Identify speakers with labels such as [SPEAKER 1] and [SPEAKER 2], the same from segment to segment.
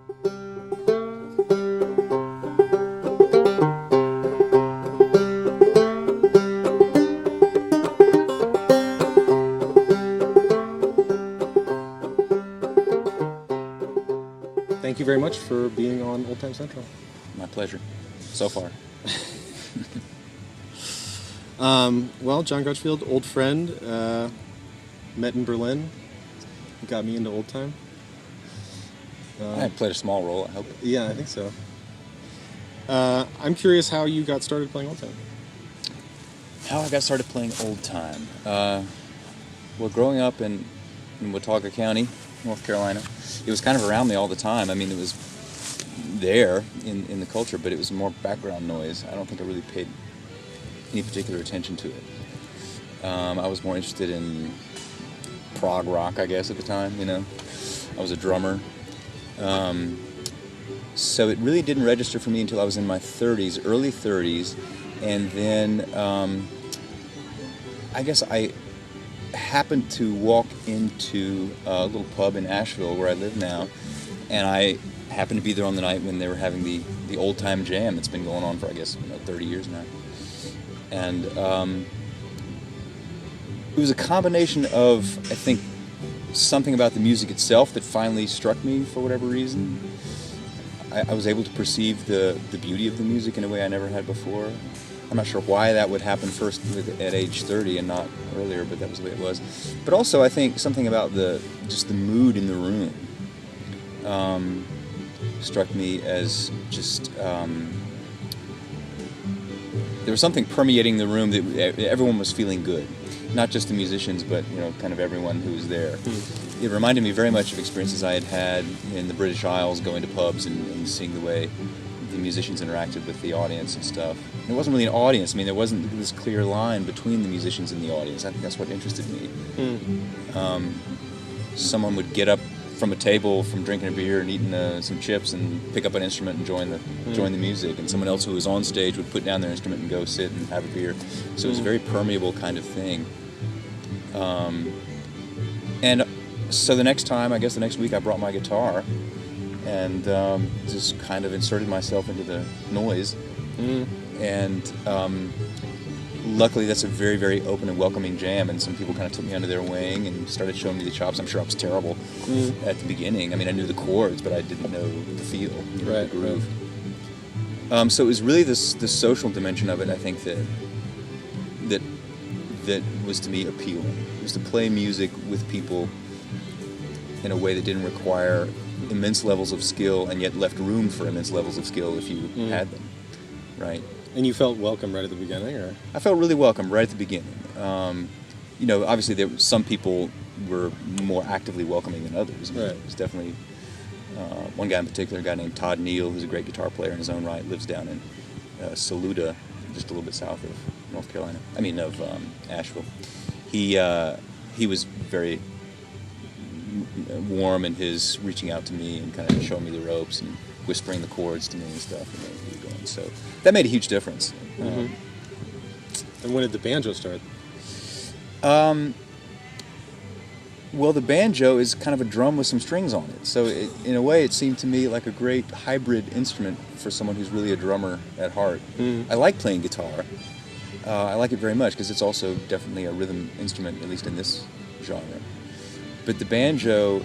[SPEAKER 1] Thank you very much for being on Old Time Central.
[SPEAKER 2] My pleasure. So far.
[SPEAKER 1] Well, John Crutchfield, old friend, met in Berlin, got me into Old Time.
[SPEAKER 2] I played a small role, I hope.
[SPEAKER 1] Yeah, I think so. I'm curious how you got started playing Old Time.
[SPEAKER 2] How I got started playing Old Time. Well, growing up in Watauga County, North Carolina, it was kind of around me all the time. I mean, it was there in the culture, but it was more background noise. I don't think I really paid any particular attention to it. I was more interested in prog rock, I guess, at the time, you know. I was a drummer. So it really didn't register for me until I was in my 30s, early 30s, and then I guess I happened to walk into a little pub in Asheville where I live now, and I happened to be there on the night when they were having the Old Time Jam that's been going on for, I guess, 30 years now. And it was a combination of, I think, something about the music itself that finally struck me for whatever reason. I was able to perceive the beauty of the music in a way I never had before. I'm not sure why that would happen first at age 30 and not earlier, but that was the way it was. But also, I think something about just the mood in the room struck me as just there was something permeating the room that everyone was feeling good, not just the musicians, but kind of everyone who was there. It reminded me very much of experiences I had in the British Isles, going to pubs and seeing the way the musicians interacted with the audience and stuff. And it wasn't really an audience. I mean, there wasn't this clear line between the musicians and the audience. I think that's what interested me. Someone would get up from a table from drinking a beer and eating some chips and pick up an instrument and join the music, and someone else who was on stage would put down their instrument and go sit and have a beer. So it was a very permeable kind of thing. And so the next week, I brought my guitar and just kind of inserted myself into the noise. And luckily, that's a very, very open and welcoming jam, and some people kind of took me under their wing and started showing me the chops. I'm sure I was terrible at the beginning. I mean, I knew the chords, but I didn't know the feel, the groove. So it was really this social dimension of it, I think, that was to me appealing. It was to play music with people in a way that didn't require immense levels of skill and yet left room for immense levels of skill if you had them, right?
[SPEAKER 1] And you felt welcome right at the beginning, or?
[SPEAKER 2] I felt really welcome right at the beginning. Obviously some people were more actively welcoming than others. I mean,
[SPEAKER 1] right.
[SPEAKER 2] There's definitely one guy in particular, a guy named Todd Neal, who's a great guitar player in his own right, lives down in Saluda, just a little bit south of North Carolina. Of Asheville. He was very warm in his reaching out to me and kind of showing me the ropes and whispering the chords to me and stuff, and then we were going. So that made a huge difference.
[SPEAKER 1] And when did the banjo start?
[SPEAKER 2] Well, the banjo is kind of a drum with some strings on it. So in a way, it seemed to me like a great hybrid instrument for someone who's really a drummer at heart. I like playing guitar. I like it very much because it's also definitely a rhythm instrument, at least in this genre. But the banjo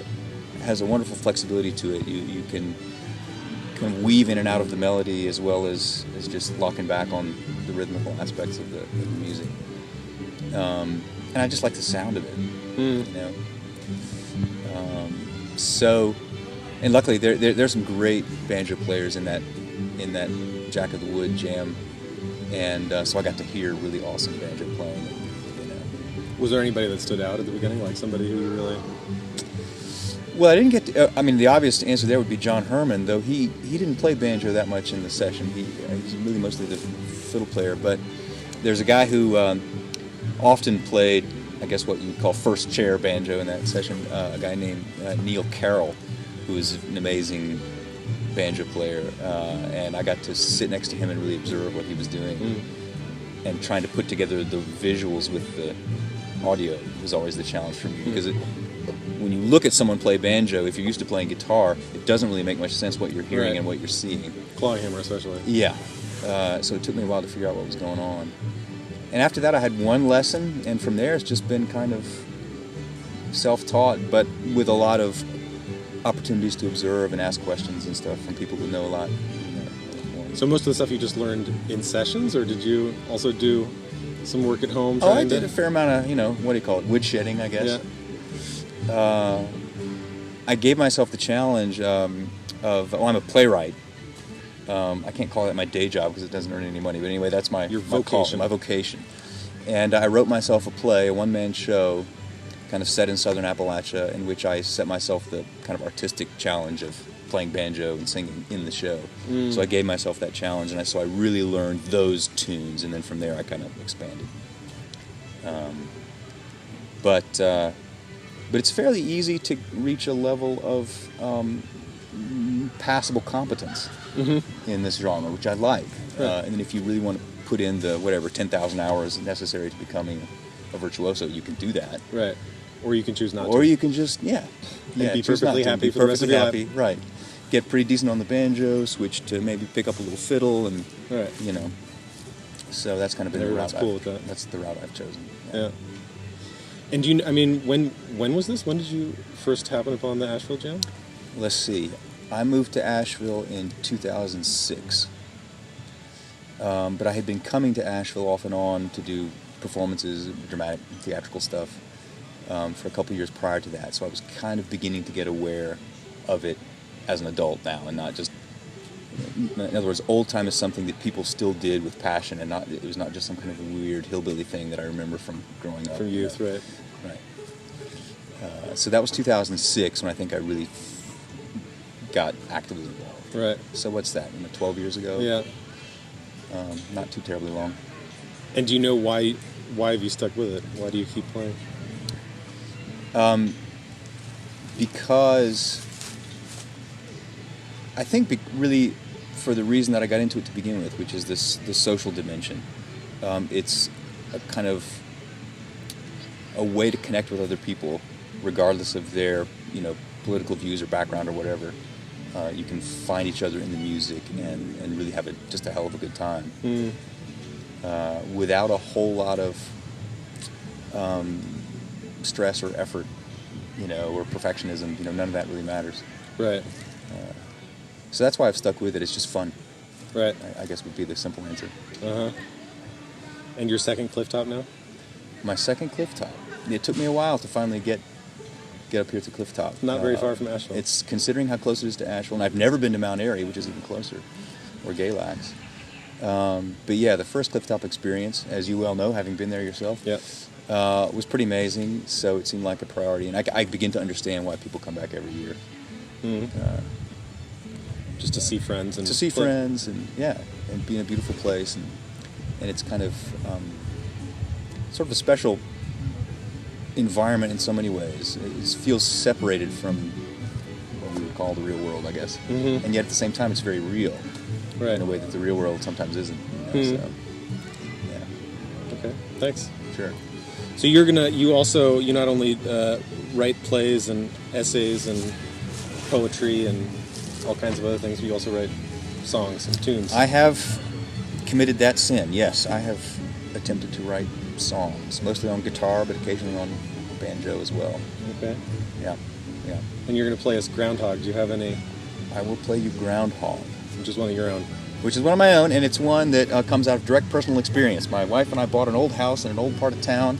[SPEAKER 2] has a wonderful flexibility to it. You can kind of weave in and out of the melody as well as just locking back on the rhythmical aspects of the music. And I just like the sound of it, and luckily there's some great banjo players in that Jack of the Wood jam, and so I got to hear really awesome banjo playing.
[SPEAKER 1] Was there anybody that stood out at the beginning, like somebody who really?
[SPEAKER 2] Well, I didn't get to, the obvious answer there would be John Herman, though he didn't play banjo that much in the session. He's really mostly the fiddle player, but there's a guy who often played, I guess what you would call first chair banjo in that session, a guy named Neil Carroll, who is an amazing banjo player, and I got to sit next to him and really observe what he was doing, and trying to put together the visuals with the audio was always the challenge for me, because when when you look at someone play banjo, if you're used to playing guitar, it doesn't really make much sense what you're hearing
[SPEAKER 1] Right.
[SPEAKER 2] and what you're seeing.
[SPEAKER 1] Clawhammer especially.
[SPEAKER 2] Yeah. So it took me a while to figure out what was going on. And after that, I had one lesson, and from there, it's just been kind of self-taught, but with a lot of opportunities to observe and ask questions and stuff from people who know a lot. More.
[SPEAKER 1] So most of the stuff you just learned in sessions, or did you also do some work at home?
[SPEAKER 2] Oh, I did a fair amount of, what do you call it, woodshedding, I guess.
[SPEAKER 1] Yeah.
[SPEAKER 2] I gave myself the challenge I'm a playwright. I can't call that my day job because it doesn't earn any money, but anyway, that's my
[SPEAKER 1] vocation.
[SPEAKER 2] My vocation. And I wrote myself a play, a one-man show, kind of set in southern Appalachia, in which I set myself the kind of artistic challenge of playing banjo and singing in the show. So I gave myself that challenge, and so I really learned those tunes, and then from there I kind of expanded. But it's fairly easy to reach a level of passable competence in this genre, which I like.
[SPEAKER 1] Right.
[SPEAKER 2] And then if you really want to put in the 10,000 hours necessary to becoming a virtuoso, you can do that.
[SPEAKER 1] Right. Or you can choose not to.
[SPEAKER 2] Or you can just,
[SPEAKER 1] be
[SPEAKER 2] choose not
[SPEAKER 1] perfectly
[SPEAKER 2] to.
[SPEAKER 1] happy
[SPEAKER 2] Be
[SPEAKER 1] for the rest of your
[SPEAKER 2] perfectly happy, right. Get pretty decent on the banjo, switch to maybe pick up a little fiddle, and,
[SPEAKER 1] Right.
[SPEAKER 2] So that's kind of been the route.
[SPEAKER 1] Everyone's cool with that.
[SPEAKER 2] That's the route I've chosen.
[SPEAKER 1] Yeah. And when was this? When did you first happen upon the Asheville Jam?
[SPEAKER 2] Let's see. I moved to Asheville in 2006. But I had been coming to Asheville off and on to do performances, dramatic, theatrical stuff, for a couple of years prior to that. So I was kind of beginning to get aware of it as an adult now, and not just. In other words, Oldtime is something that people still did with passion, and it was not just some kind of weird hillbilly thing that I remember from growing up.
[SPEAKER 1] From youth, right?
[SPEAKER 2] Right. So that was 2006 when I think I really got actively involved.
[SPEAKER 1] Right.
[SPEAKER 2] So what's that? 12 years ago?
[SPEAKER 1] Yeah.
[SPEAKER 2] Not too terribly long.
[SPEAKER 1] And do you know why have you stuck with it? Why do you keep playing?
[SPEAKER 2] Because I think really for the reason that I got into it to begin with, which is the social dimension. It's a kind of a way to connect with other people, regardless of their political views or background or whatever. You can find each other in the music and really have just a hell of a good time without a whole lot of stress or effort, or perfectionism. None of that really matters.
[SPEAKER 1] Right.
[SPEAKER 2] So that's why I've stuck with it. It's just fun.
[SPEAKER 1] Right.
[SPEAKER 2] I guess would be the simple answer.
[SPEAKER 1] Uh-huh. And your second Clifftop now?
[SPEAKER 2] My second Clifftop. It took me a while to finally get up here to Clifftop.
[SPEAKER 1] Not very far from Asheville.
[SPEAKER 2] It's considering how close it is to Asheville, and I've never been to Mount Airy, which is even closer, or Galax. But yeah, the first Clifftop experience, as you well know, having been there yourself, was pretty amazing. So it seemed like a priority, and I begin to understand why people come back every year.
[SPEAKER 1] Just to see friends and
[SPEAKER 2] and be in a beautiful place, and it's kind of sort of a special environment in so many ways. It feels separated from what we would call the real world, I guess. And yet at the same time, it's very real,
[SPEAKER 1] right,
[SPEAKER 2] in a way that the real world sometimes isn't. So, yeah.
[SPEAKER 1] Okay, thanks.
[SPEAKER 2] Sure.
[SPEAKER 1] So you not only write plays and essays and poetry and all kinds of other things, but you also write songs and tunes.
[SPEAKER 2] I have committed that sin, yes. I have attempted to write songs, mostly on guitar, but occasionally on banjo as well.
[SPEAKER 1] Okay.
[SPEAKER 2] Yeah.
[SPEAKER 1] And you're going to play us Groundhog. Do you have any?
[SPEAKER 2] I will play you Groundhog.
[SPEAKER 1] Which is one of your own.
[SPEAKER 2] Which is one of my own, and it's one that comes out of direct personal experience. My wife and I bought an old house in an old part of town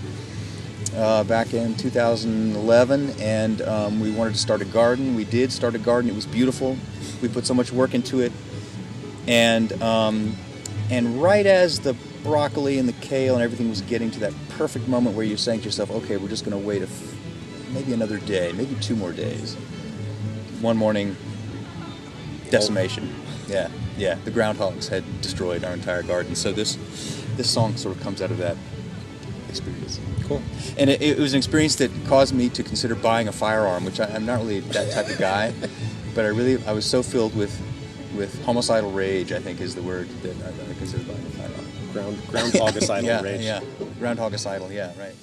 [SPEAKER 2] back in 2011, and we wanted to start a garden. We did start a garden. It was beautiful. We put so much work into it, and right as the broccoli and the kale and everything was getting to that perfect moment where you're saying to yourself, okay, we're just going to wait maybe another day, maybe 2 more days. One morning, decimation. Yeah. The groundhogs had destroyed our entire garden. So this song sort of comes out of that experience.
[SPEAKER 1] Cool.
[SPEAKER 2] And it was an experience that caused me to consider buying a firearm, which I'm not really that type of guy, but I was so filled with homicidal rage, I think is the word that I consider buying a firearm.
[SPEAKER 1] Groundhogicidal rage.
[SPEAKER 2] Yeah, groundhogicidal, yeah, right.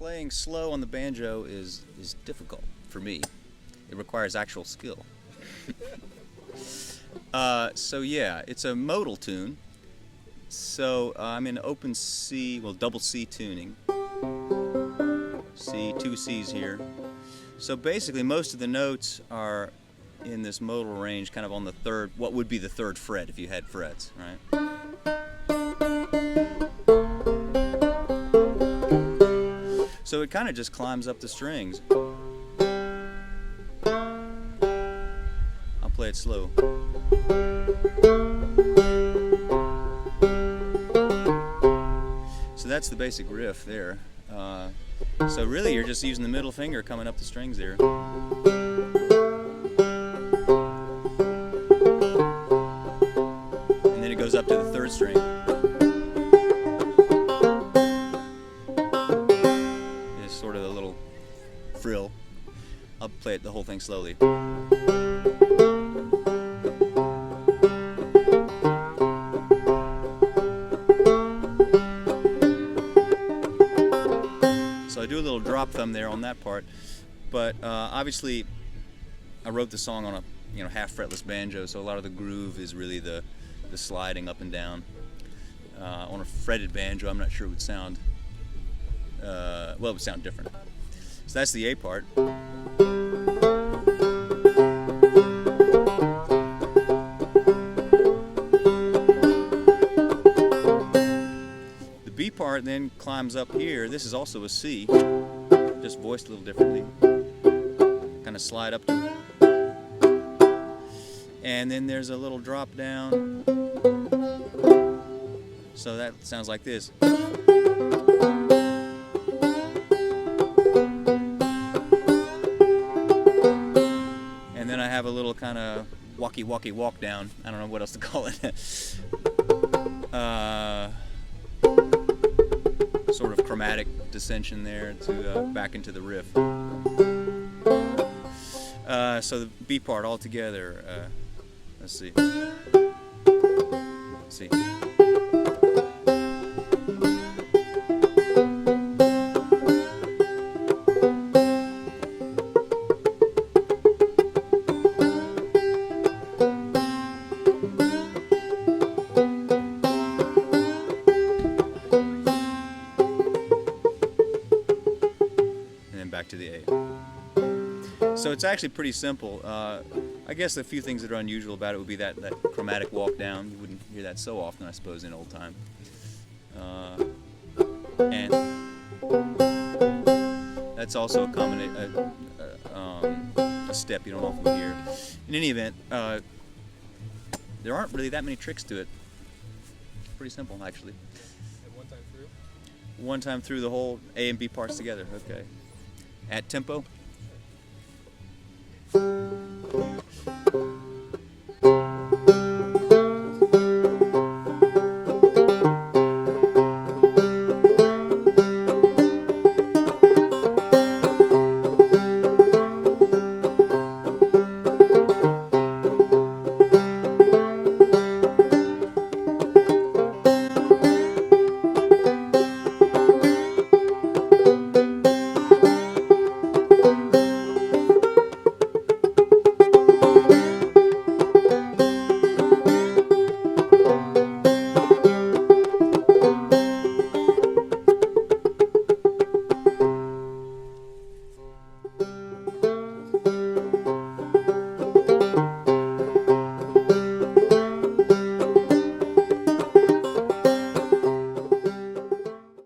[SPEAKER 2] playing slow on the banjo is difficult for me. It requires actual skill. So yeah, it's a modal tune. So I'm in open C, well, double C tuning. C, two C's here. So basically most of the notes are in this modal range, kind of on the third, what would be the third fret if you had frets, right? So it kind of just climbs up the strings. I'll play it slow. So that's the basic riff there. So really you're just using the middle finger coming up the strings there. And then it goes up to the third string. It's sort of a little frill. I'll play it the whole thing slowly. So I do a little drop thumb there on that part, but obviously I wrote the song on a half fretless banjo, so a lot of the groove is really the sliding up and down. On a fretted banjo, I'm not sure it would sound well, it would sound different. So that's the A part. The B part then climbs up here. This is also a C, just voiced a little differently. Kind of slide up to, and then there's a little drop down. So that sounds like this. And then I have a little kind of walkie walk down. I don't know what else to call it. Sort of chromatic descension there to back into the riff. So the B part all together. Let's see. Let's see. Back to the A. So it's actually pretty simple. I guess a few things that are unusual about it would be that chromatic walk down. You wouldn't hear that so often, I suppose, in old time. And that's also a step you don't often hear. In any event, there aren't really that many tricks to it. It's pretty simple, actually.
[SPEAKER 1] And one time through?
[SPEAKER 2] One time through the whole A and B parts together. Okay. At tempo.